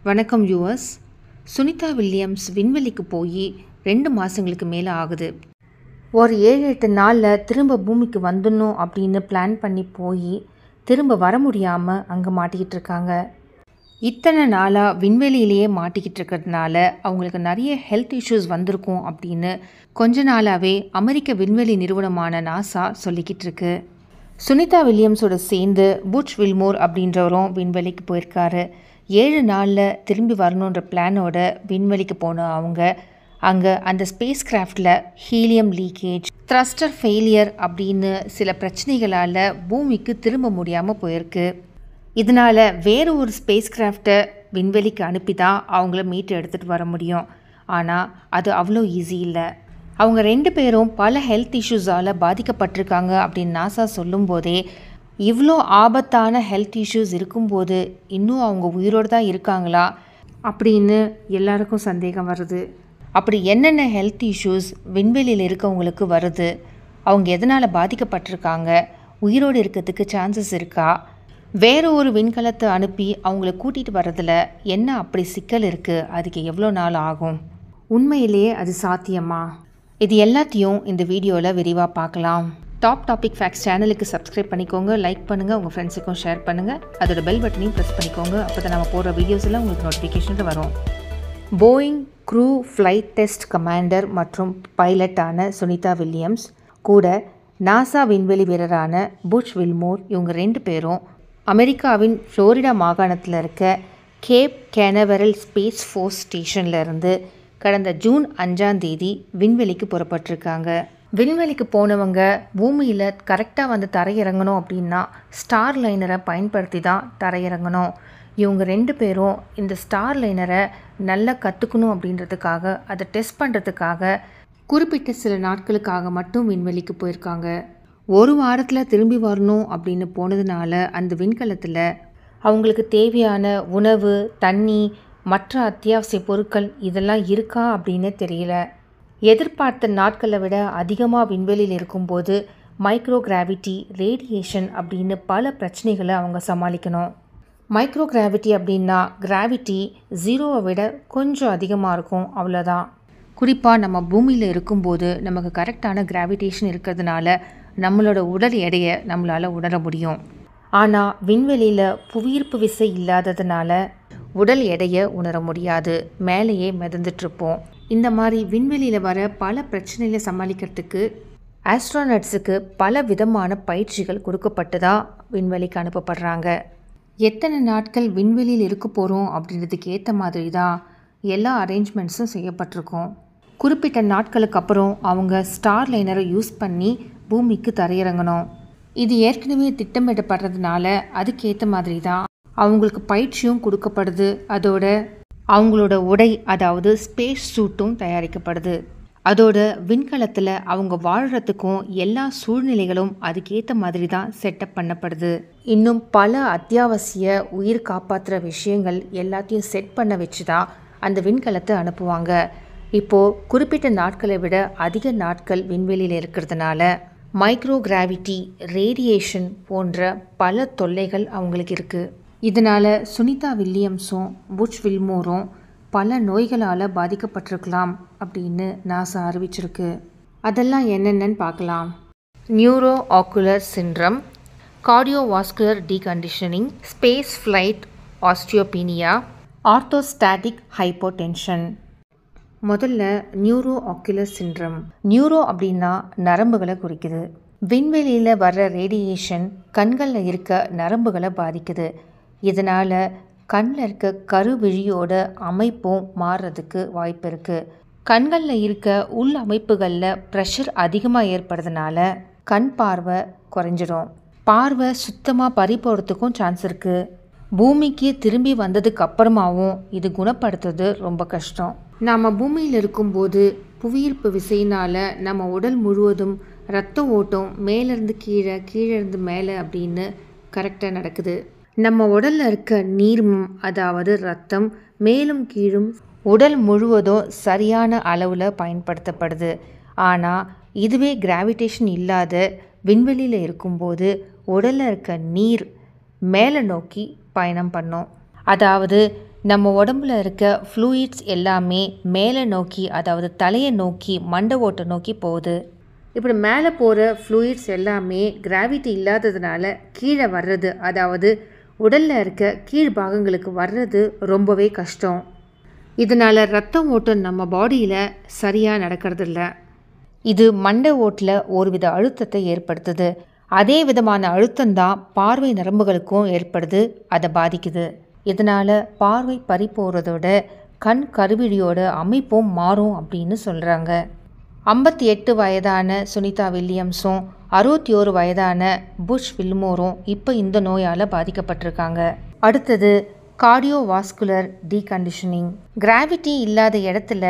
வணக்கம் US. Sunita Williams விண்வெளிக்கு போய் 2 மாதங்களுக்கு மேலே ஆகுது. ஒரு 7-8 நாளில் திரும்ப பூமிக்கு வந்துடணும் அப்படின்னு பிளான் பண்ணி போய் திரும்ப வர முடியாமல் அங்கே மாட்டிக்கிட்டு இருக்காங்க. இத்தனை நாளாக விண்வெளியிலேயே மாட்டிக்கிட்டு இருக்கிறதுனால அவங்களுக்கு நிறைய ஹெல்த் இஷ்யூஸ் வந்திருக்கும் அப்படின்னு கொஞ்ச நாளாகவே அமெரிக்க விண்வெளி நிறுவனமான நாசா சொல்லிக்கிட்டு இருக்கு. சுனிதா வில்லியம்ஸோட சேர்ந்து புட்ச் வில்மோர் அப்படின்றவரும் விண்வெளிக்கு போயிருக்காரு. 7 நாளில் திரும்பி வரணுன்ற பிளானோட விண்வெளிக்கு போன அவங்க அங்கே அந்த ஸ்பேஸ் கிராஃப்டில் ஹீலியம் லீக்கேஜ், த்ரஸ்டர் ஃபெயிலியர் அப்படின்னு சில பிரச்சனைகளால் பூமிக்கு திரும்ப முடியாமல் போயிருக்கு. இதனால் வேறு ஒரு ஸ்பேஸ் கிராஃப்டை விண்வெளிக்கு அனுப்பி தான் அவங்கள மீட்டு எடுத்துகிட்டு வர முடியும். ஆனால் அது அவ்வளோ ஈஸி இல்லை. அவங்க 2 பேரும் பல ஹெல்த் இஷ்யூஸால் பாதிக்கப்பட்டிருக்காங்க அப்படின்னு நாசா சொல்லும்போதே இவ்வளோ ஆபத்தான ஹெல்த் இஷ்யூஸ் இருக்கும்போது இன்னும் அவங்க உயிரோடு தான் இருக்காங்களா அப்படின்னு எல்லாருக்கும் சந்தேகம் வருது. அப்படி என்னென்ன ஹெல்த் இஷ்யூஸ் விண்வெளியில் இருக்கவங்களுக்கு வருது, அவங்க எதனால் பாதிக்கப்பட்டிருக்காங்க, உயிரோடு இருக்கிறதுக்கு சான்சஸ் இருக்கா, வேறு ஒரு விண்கலத்தை அனுப்பி அவங்கள கூட்டிகிட்டு வர்றதில் என்ன அப்படி சிக்கல் இருக்குது, அதுக்கு எவ்வளோ நாள் ஆகும், உண்மையிலேயே அது சாத்தியமா, இது எல்லாத்தையும் இந்த வீடியோவில் விரிவாக பார்க்கலாம். டாப் டாபிக் ஃபேக்ட்ஸ் சேனலுக்கு சப்ஸ்கிரைப் பண்ணிக்கோங்க, லைக் பண்ணுங்கள், உங்கள் ஃப்ரெண்ட்ஸுக்கும் ஷேர் பண்ணுங்கள், அதோட பெல் பட்டனையும் ப்ரெஸ் பண்ணிக்கோங்க. அப்போ தான் நம்ம போடுற வீடியோஸ் எல்லாம் உங்களுக்கு நோட்டிஃபிகேஷன் வரும். Boeing crew flight test commander மற்றும் பைலட்டான சுனிதா வில்லியம்ஸ் கூட நாசா விண்வெளி வீரரான புட்ச் வில்மோர் இவங்க 2 பேரும் அமெரிக்காவின் ஃப்ளோரிடா மாகாணத்தில் இருக்க கேப் கேனவரல் ஸ்பேஸ் ஃபோர்ஸ் ஸ்டேஷன்லேருந்து கடந்த ஜூன் 5ஆம் தேதி விண்வெளிக்கு புறப்பட்டிருக்காங்க. விண்வெளிக்கு போனவங்க பூமியில் கரெக்டாக வந்து தரையிறங்கணும் அப்படின்னா ஸ்டார் லைனரை பயன்படுத்தி தான் தரையிறங்கணும். இவங்க 2 பேரும் இந்த ஸ்டார் லைனரை நல்லா கற்றுக்கணும் அப்படின்றதுக்காக, அதை டெஸ்ட் பண்ணுறதுக்காக குறிப்பிட்ட சில நாட்களுக்காக மட்டும் விண்வெளிக்கு போயிருக்காங்க. ஒரு வாரத்தில் திரும்பி வரணும் அப்படின்னு போனதுனால அந்த விண்கலத்தில் அவங்களுக்கு தேவையான உணவு, தண்ணி, மற்ற அத்தியாவசிய பொருட்கள் இதெல்லாம் இருக்கா அப்படின்னு தெரியல. எதிர்பார்த்த நாட்களை விட அதிகமாக விண்வெளியில் இருக்கும்போது மைக்ரோ கிராவிட்டி, ரேடியேஷன் அப்படின்னு பல பிரச்சனைகளை அவங்க சமாளிக்கணும். மைக்ரோ கிராவிட்டி அப்படின்னா கிராவிட்டி 0வை விட கொஞ்சம் அதிகமாக இருக்கும், அவ்வளோதான். குறிப்பாக நம்ம பூமியில் இருக்கும்போது நமக்கு கரெக்டான கிராவிடேஷன் இருக்கிறதுனால நம்மளோட உடல் எடையை நம்மளால் உணர முடியும். ஆனால் விண்வெளியில் புவியீர்ப்பு விசை இல்லாததுனால உடல் எடையை உணர முடியாது, மேலேயே மிதந்துட்டுருப்போம். இந்த மாதிரி விண்வெளியில் வர பல பிரச்சனைகளை சமாளிக்கிறதுக்கு ஆஸ்ட்ரோனட்ஸுக்கு பல விதமான பயிற்சிகள் கொடுக்கப்பட்டு தான் விண்வெளிக்கு அனுப்பப்படுறாங்க. எத்தனை நாட்கள் விண்வெளியில் இருக்க போகிறோம் அப்படின்றதுக்கு ஏற்ற மாதிரி தான் எல்லா அரேஞ்ச்மெண்ட்ஸும் செய்யப்பட்டிருக்கும். குறிப்பிட்ட நாட்களுக்கு அப்புறம் அவங்க ஸ்டார் லைனரை யூஸ் பண்ணி பூமிக்கு தரையிறங்கணும். இது ஏற்கனவே திட்டமிடப்படுறதுனால அதுக்கேற்ற மாதிரி தான் அவங்களுக்கு பயிற்சியும் கொடுக்கப்படுது. அதோட அவங்களோட உடை, அதாவது ஸ்பேஸ் சூட்டும் தயாரிக்கப்படுது. அதோட விண்கலத்தில் அவங்க வாழ்கிறதுக்கும் எல்லா சூழ்நிலைகளும் அதுக்கேற்ற மாதிரி தான் செட்டப் பண்ணப்படுது. இன்னும் பல அத்தியாவசிய உயிர் காப்பாற்றுற விஷயங்கள் எல்லாத்தையும் செட் பண்ண வச்சு தான் அந்த விண்கலத்தை அனுப்புவாங்க. இப்போது குறிப்பிட்ட நாட்களை விட அதிக நாட்கள் விண்வெளியில் இருக்கிறதுனால மைக்ரோ கிராவிட்டி, ரேடியேஷன் போன்ற பல தொல்லைகள் அவங்களுக்கு இருக்குது. இதனால் சுனிதா வில்லியம்ஸும் புட்ச் வில்மோரும் பல நோய்களால் பாதிக்கப்பட்டிருக்கலாம் அப்படின்னு நாசா அறிவிச்சிருக்கு. அதெல்லாம் என்னென்னு பார்க்கலாம். Neuro ocular syndrome, cardiovascular deconditioning, space flight osteopenia, orthostatic hypotension. முதல்ல நியூரோ ஆக்குலர் சிண்ட்ரம். நியூரோ அப்படின்னா நரம்புகளை குறிக்குது. விண்வெளியில் வர்ற ரேடியேஷன் கண்களில் இருக்க நரம்புகளை பாதிக்குது. இதனால் கண்ணில் இருக்க கருவிழியோட அமைப்பும் மாறுறதுக்கு வாய்ப்பு இருக்குது. கண்களில் இருக்க உள் அமைப்புகளில் ப்ரெஷர் அதிகமாக ஏற்படுறதுனால கண் பார்வை குறைஞ்சிடும். பார்வை சுத்தமாக பறி போகிறதுக்கும் சான்ஸ் இருக்குது. பூமிக்கு திரும்பி வந்ததுக்கு அப்புறமாவும் இது குணப்படுத்துறது ரொம்ப கஷ்டம். நாம் பூமியில் இருக்கும்போது புவியீர்ப்பு விசையினால் நம்ம உடல் முழுவதும் ரத்த ஓட்டம் மேலேருந்து கீழே, கீழேருந்து மேலே அப்படின்னு கரெக்டாக நடக்குது. நம்ம உடலில் இருக்க நீர்மம், அதாவது ரத்தம், மேலும் கீழும் உடல் முழுவதும் சரியான அளவில் பயன்படுத்தப்படுது. ஆனால் இதுவே கிராவிடேஷன் இல்லாத விண்வெளியில் இருக்கும்போது உடலில் இருக்க நீர் மேலே நோக்கி பயணம் பண்ணும். அதாவது நம்ம உடம்புல இருக்க ஃப்ளூயிட்ஸ் எல்லாமே மேலே நோக்கி, அதாவது தலையை நோக்கி, மண்டை ஓட்டை நோக்கி போகுது. இப்படி மேலே போகிற ஃப்ளூயிட்ஸ் எல்லாமே கிராவிட்டி இல்லாததுனால கீழே வர்றது, அதாவது உடலில் இருக்க கீழ்பாகங்களுக்கு வர்றது ரொம்பவே கஷ்டம். இதனால் ரத்த ஓட்டம் நம்ம பாடியில் சரியாக நடக்கிறதில்ல. இது மண்டை ஓட்டில் ஒருவித அழுத்தத்தை ஏற்படுத்துது. அதே விதமான அழுத்தம்தான் பார்வை நரம்புகளுக்கும் ஏற்படுது, அதை பாதிக்குது. இதனால் பார்வை பறி போகிறதோட கண் கருவிழியோட அமைப்பும் மாறும் அப்படின்னு சொல்கிறாங்க. 58 வயதான சுனிதா வில்லியம்ஸும் 61 வயதான புஷ் வில்மோரும் இப்போ இந்த நோயால் பாதிக்கப்பட்டிருக்காங்க. அடுத்தது கார்டியோவாஸ்குலர் டீகண்டிஷனிங். கிராவிட்டி இல்லாத இடத்துல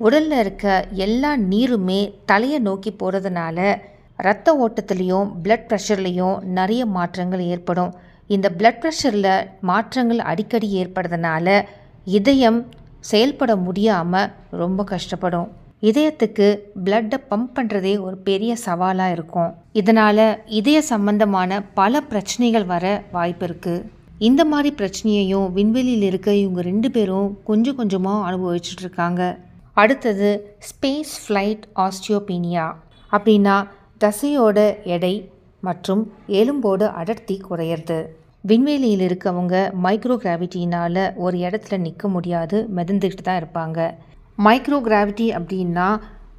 உடலில் இருக்க எல்லா நீருமே தலையை நோக்கி போகிறதுனால ரத்த ஓட்டத்துலேயும் பிளட் ப்ரெஷர்லேயும் நிறைய மாற்றங்கள் ஏற்படும். இந்த பிளட் ப்ரெஷரில் மாற்றங்கள் அடிக்கடி ஏற்படுறதுனால இதயம் செயல்பட முடியாமல் ரொம்ப கஷ்டப்படும். இதயத்துக்கு பிளட்டை பம்ப் பண்ணுறதே ஒரு பெரிய சவாலாக இருக்கும். இதனால் இதய சம்பந்தமான பல பிரச்சனைகள் வர வாய்ப்பு இருக்குது. இந்த மாதிரி பிரச்சனையையும் விண்வெளியில் இருக்க இவங்க 2 பேரும் கொஞ்சம் கொஞ்சமாக அனுபவிச்சுட்ருக்காங்க. அடுத்தது ஸ்பேஸ் ஃப்ளைட் ஆஸ்டியோபீனியா. அப்படின்னா தசையோட எடை மற்றும் எலும்போட அடர்த்தி குறையிறது. விண்வெளியில் இருக்கவங்க மைக்ரோ கிராவிட்டினால் ஒரு இடத்துல நிற்க முடியாது, மிதந்துக்கிட்டு தான் இருப்பாங்க. மைக்ரோ கிராவிட்டி அப்படின்னா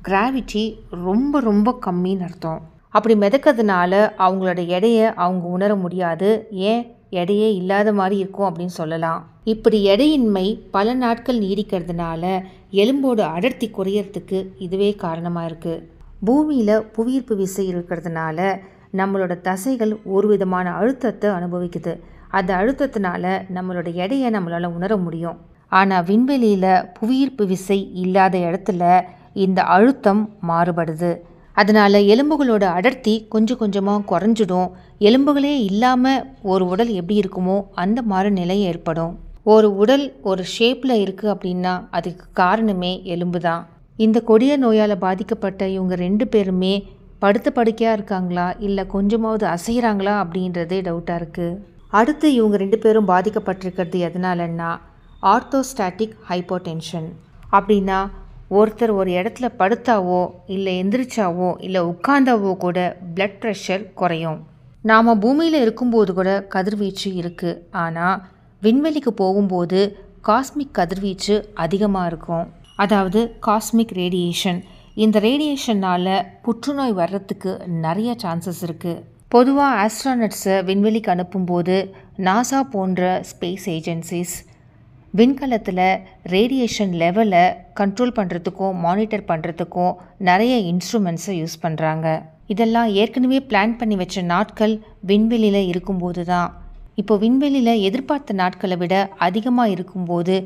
கிராவிட்டி ரொம்ப ரொம்ப கம்மின்னு அர்த்தம். அப்படி மிதக்கிறதுனால அவங்களோட எடையை அவங்க உணர முடியாது, ஏன் எடையே இல்லாத மாதிரி இருக்கும் அப்படின்னு சொல்லலாம். இப்படி எடையின்மை பல நாட்கள் நீடிக்கிறதுனால எலும்போட அடர்த்தி குறையறதுக்கு இதுவே காரணமாக இருக்குது. பூமியில் புவியீர்ப்பு விசை இருக்கிறதுனால நம்மளோட தசைகள் ஒரு விதமான அழுத்தத்தை அனுபவிக்குது. அந்த அழுத்தத்தினால நம்மளோட எடையை நம்மளால் உணர முடியும். ஆனால் விண்வெளியில் புவியீர்ப்பு விசை இல்லாத இடத்துல இந்த அழுத்தம் மாறுபடுது. அதனால் எலும்புகளோட அடர்த்தி கொஞ்சம் கொஞ்சமாக குறைஞ்சிடும். எலும்புகளே இல்லாமல் ஒரு உடல் எப்படி இருக்குமோ அந்த மாதிரி நிலை ஏற்படும். ஒரு உடல் ஒரு ஷேப்பில் இருக்குது அப்படின்னா அதுக்கு காரணமே எலும்பு தான். இந்த கொடிய நோயால் பாதிக்கப்பட்ட இவங்க 2 பேருமே படுத்த படுக்கையாக இருக்காங்களா இல்லை கொஞ்சமாவது அசைகிறாங்களா அப்படின்றதே டவுட்டாக இருக்குது. அடுத்து இவங்க 2 பேரும் பாதிக்கப்பட்டிருக்கிறது எதனாலன்னா ஆர்த்தோஸ்டாட்டிக் ஹைப்போடென்ஷன். அப்படின்னா ஒருத்தர் ஒரு இடத்துல படுத்தாவோ இல்லை எந்திரிச்சாவோ இல்லை உட்கார்ந்தாவோ கூட பிளட் ப்ரெஷர் குறையும். நாம் பூமியில் இருக்கும்போது கூட கதிர்வீச்சு இருக்குது. ஆனால் விண்வெளிக்கு போகும்போது காஸ்மிக் கதிர்வீச்சு அதிகமாக இருக்கும், அதாவது காஸ்மிக் ரேடியேஷன். இந்த ரேடியேஷனால் புற்றுநோய் வர்றதுக்கு நிறைய சான்சஸ் இருக்குது. பொதுவாக ஆஸ்ட்ரானட்ஸை விண்வெளிக்கு அனுப்பும்போது நாசா போன்ற ஸ்பேஸ் ஏஜென்சிஸ் விண்கலத்தில் ரேடியேஷன் லெவலை கண்ட்ரோல் பண்ணுறதுக்கும் மானிட்டர் பண்ணுறதுக்கும் நிறைய இன்ஸ்ட்ருமெண்ட்ஸை யூஸ் பண்ணுறாங்க. இதெல்லாம் ஏற்கனவே பிளான் பண்ணி வச்ச நாட்கள் விண்வெளியில் இருக்கும்போது தான். இப்போ விண்வெளியில் எதிர்பார்த்த நாட்களை விட அதிகமாக இருக்கும்போது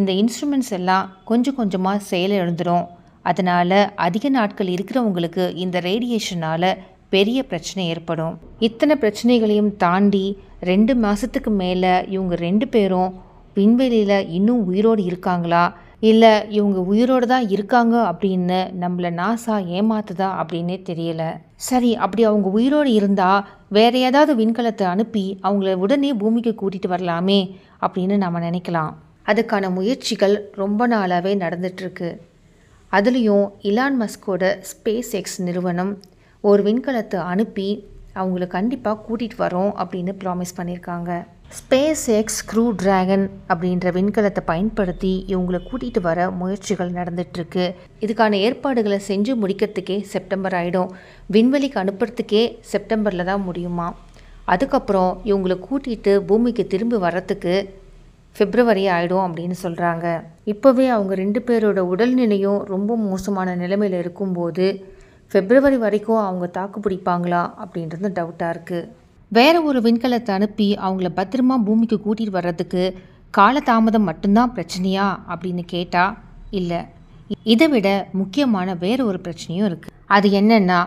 இந்த இன்ஸ்ட்ருமெண்ட்ஸ் எல்லாம் கொஞ்சம் கொஞ்சமாக செயலிழந்துடும். அதனால் அதிக நாட்கள் இருக்கிறவங்களுக்கு இந்த ரேடியேஷனால் பெரிய பிரச்சனை ஏற்படும். இத்தனை பிரச்சனைகளையும் தாண்டி 2 மாதத்துக்கு மேலே இவங்க 2 பேரும் விண்வெளியில் இன்னும் உயிரோடு இருக்காங்களா இல்லை இவங்க உயிரோடு தான் இருக்காங்க அப்படின்னு நம்மளை நாசா ஏமாத்துதா அப்படின்னே தெரியல. சரி, அப்படி அவங்க உயிரோடு இருந்தால் வேற ஏதாவது விண்கலத்தை அனுப்பி அவங்கள உடனே பூமிக்கு கூட்டிகிட்டு வரலாமே அப்படின்னு நம்ம நினைக்கலாம். அதுக்கான முயற்சிகள் ரொம்ப நாளாகவே நடந்துட்டுருக்கு. அதுலேயும் இலான் மஸ்கோட ஸ்பேஸ் எக்ஸ் நிறுவனம் ஒரு விண்கலத்தை அனுப்பி அவங்கள கண்டிப்பாக கூட்டிகிட்டு வரோம் அப்படின்னு ப்ராமிஸ் பண்ணியிருக்காங்க. ஸ்பேஸ் எக்ஸ் க்ரூ டிராகன் அப்படின்ற விண்கலத்தை பயன்படுத்தி இவங்களை கூட்டிகிட்டு வர முயற்சிகள் நடந்துகிட்ருக்கு. இதுக்கான ஏற்பாடுகளை செஞ்சு முடிக்கிறதுக்கே செப்டம்பர் ஆகிடும். விண்வெளிக்கு அனுப்புறதுக்கே செப்டம்பரில் தான் முடியுமா. அதுக்கப்புறம் இவங்களை கூட்டிகிட்டு பூமிக்கு திரும்பி வர்றதுக்கு பிப்ரவரி ஆகிடும் அப்படின்னு சொல்கிறாங்க. இப்போவே அவங்க 2 பேரோட உடல்நிலையும் ரொம்ப மோசமான நிலைமையில் இருக்கும்போது பிப்ரவரி வரைக்கும் அவங்க தாக்கு பிடிப்பாங்களா அப்படின்றது டவுட்டாக இருக்குது. வேறு ஒரு விண்கலத்தை அனுப்பி அவங்கள பத்திரமா பூமிக்கு கூட்டிகிட்டு வர்றதுக்கு காலதாமதம் மட்டும்தான் பிரச்சனையா அப்படின்னு கேட்டால் இல்லை. இதை விட முக்கியமான வேறு ஒரு பிரச்சனையும் இருக்குது. அது என்னென்னா,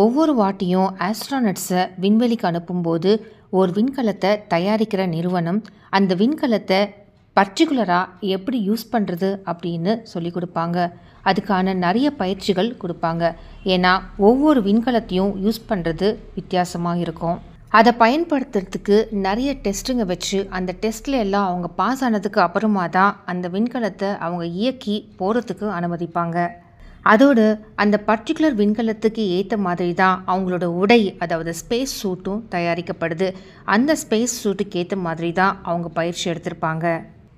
ஒவ்வொரு வாட்டியும் ஆஸ்ட்ரானட்ஸை விண்வெளிக்கு அனுப்பும்போது ஒரு விண்கலத்தை தயாரிக்கிற நிறுவனம் அந்த விண்கலத்தை பர்டிகுலராக எப்படி யூஸ் பண்ணுறது அப்படின்னு சொல்லி கொடுப்பாங்க. அதுக்கான நிறைய பயிற்சிகள் கொடுப்பாங்க. ஏன்னா ஒவ்வொரு விண்கலத்தையும் யூஸ் பண்ணுறது வித்தியாசமாக இருக்கும். அதை பயன்படுத்துறதுக்கு நிறைய டெஸ்ட்டுங்க வச்சு அந்த டெஸ்ட்டில் எல்லாம் அவங்க பாஸ் ஆனதுக்கு அப்புறமா தான் அந்த விண்கலத்தை அவங்க இயக்கி போகிறதுக்கு அனுமதிப்பாங்க. அதோடு அந்த பர்டிகுலர் விண்கலத்துக்கு ஏற்ற மாதிரி தான் அவங்களோட உடை, அதாவது ஸ்பேஸ் சூட்டும் தயாரிக்கப்படுது. அந்த ஸ்பேஸ் சூட்டுக்கு ஏற்ற மாதிரி தான் அவங்க பயிற்சி எடுத்திருப்பாங்க.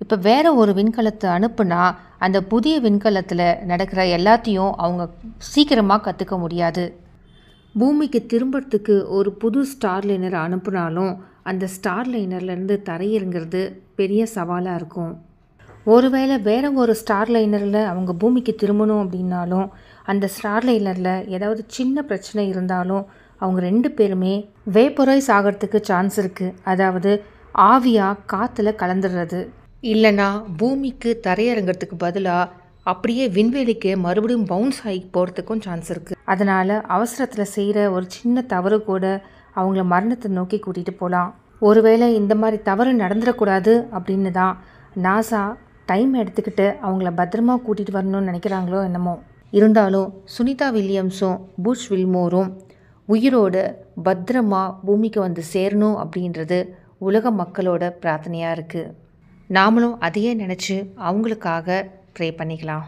இப்போ வேறு ஒரு விண்கலத்தை அனுப்புனா அந்த புதிய விண்கலத்தில் நடக்கிற எல்லாத்தையும் அவங்க சீக்கிரமாக கற்றுக்க முடியாது. பூமிக்கு திரும்புறதுக்கு ஒரு புது ஸ்டார் லைனரை அனுப்புனாலும் அந்த ஸ்டார் லைனர்லேருந்து தரையிறங்கிறது பெரிய சவாலாக இருக்கும். ஒருவேளை வேறு ஒரு ஸ்டார் லைனரில் அவங்க பூமிக்கு திரும்பணும் அப்படின்னாலும் அந்த ஸ்டார் லைனரில் ஏதாவது சின்ன பிரச்சனை இருந்தாலும் அவங்க 2 பேருமே வேப்பரைஸ் ஆகிறதுக்கு சான்ஸ் இருக்குது. அதாவது ஆவியாக காற்றுல கலந்துடுறது, இல்லைன்னா பூமிக்கு தரையிறங்கிறதுக்கு பதிலாக அப்படியே விண்வெளிக்கு மறுபடியும் பவுன்ஸ் ஆகி போகிறதுக்கும் சான்ஸ் இருக்குது. அதனால் அவசரத்தில் செய்கிற ஒரு சின்ன தவறு கூட அவங்கள மரணத்தை நோக்கி கூட்டிகிட்டு போகலாம். ஒருவேளை இந்த மாதிரி தவறு நடந்துடக்கூடாது அப்படின்னு தான் நாசா டைம் எடுத்துக்கிட்டு அவங்கள பத்திரமா கூட்டிகிட்டு வரணும்னு நினைக்கிறாங்களோ என்னமோ. இருந்தாலும் சுனிதா வில்லியம்ஸும் புஷ் வில்மோரும் உயிரோடு பத்திரமா பூமிக்கு வந்து சேரணும் அப்படின்றது உலக மக்களோட பிரார்த்தனையாக இருக்குது. நாமளும் அதையே நினச்சி அவங்களுக்காக ப்ரே பண்ணிக்கலாம்.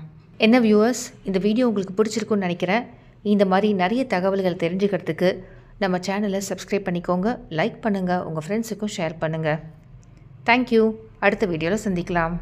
என்ன வியூவர்ஸ், இந்த வீடியோ உங்களுக்கு பிடிச்சிருக்குன்னு நினைக்கிறேன். இந்த மாதிரி நிறைய தகவல்கள் தெரிஞ்சுக்கிறதுக்கு நம்ம சேனலை சப்ஸ்கிரைப் பண்ணிக்கோங்க, லைக் பண்ணுங்கள், உங்கள் ஃப்ரெண்ட்ஸுக்கும் ஷேர் பண்ணுங்கள். தேங்க்யூ. அடுத்த வீடியோவில் சந்திக்கலாம்.